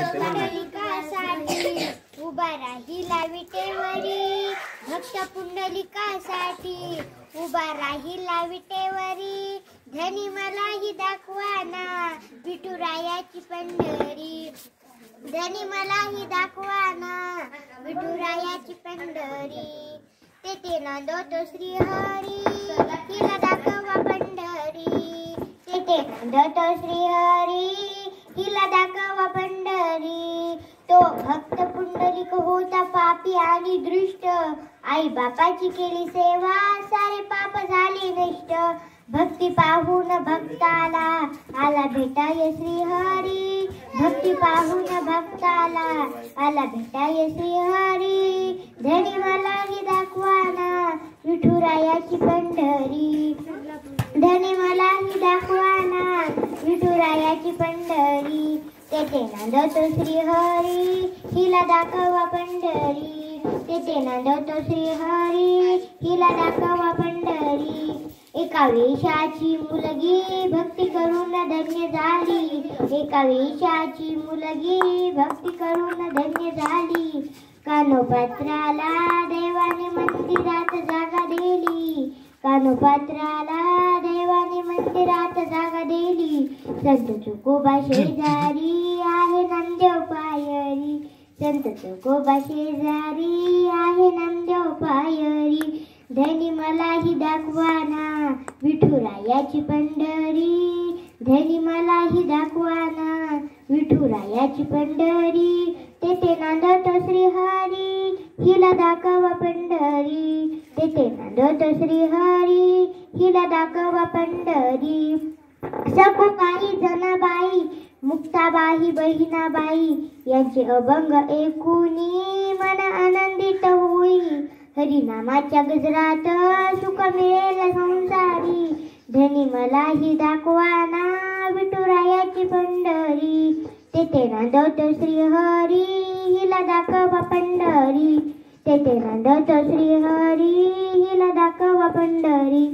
पुंडलिकासाठी उभा राहिला विटेवरी, भक्त पुंडलिकासाठी उभा राहिला विटेवरी, धनी मलाही दाखवाना विठुरायाची पंढरी, धनी मलाही दाखवाना विठुरायाची पंढरी, तेथे नांदतो श्रीहरी हिला दाखवा पंढरी, तेथे नांदतो श्रीहरी हिला दाखवा पंढरी, तो भक्त पुंडलिक होता पापी आणि दृष्ट, आई बापाची केली सेवा सारे पाप झाले नष्ट, भक्ती पाहून भक्ताला आला भेटाय श्रीहरी, भक्ती पाहून भक्ताला आला भेटाय श्रीहरी, धनी मलाही दाखवाना विठुरायाची पंढरी, धनी मलाही दाखवाना विठुरायाची पंढरी, तेथे नांदतो श्रीहरी हिला दाखवा पंढरी, तेथे नांदतो श्रीहरी हिला दाखवा पंढरी, एका वेशाची मुलगी भक्ती करून धन्य झाली, एका वेशाची मुलगी भक्ती करून धन्य झाली, कानोपात्राला देवाने मंदिरात जागा दिली, कानोपात्राला देवाने मंदिरात जागा दिली, संत तुकोबा शेजारी आहे नामदेव पायरी, संत तुकोबा शेजारी आहे नामदेव पायरी, धनी मलाही दाखवाना विठुरायाची पंढरी, धनी मलाही दाखवाना विठुरायाची पंढरी, तेथे नांदतो श्रीहरी हिला दाखवा पंढरी, तेथे नांदतो श्रीहरी हिला दाखवा पंढरी, सखुबाई जनाबाई मुक्ताबाई बहिणाबाई यांचे अभंग ऐकूनी मन आनंदित होई, हरिनामाच्या गजरात सुख मिळेल संसारी, धनी मलाही दाखवाना विठुरायाची पंढरी, तेथे नांदतो श्रीहरी हिला दाखवा पंढरी, तेथे नांदतो श्रीहरी हिला दाखवा पंढरी.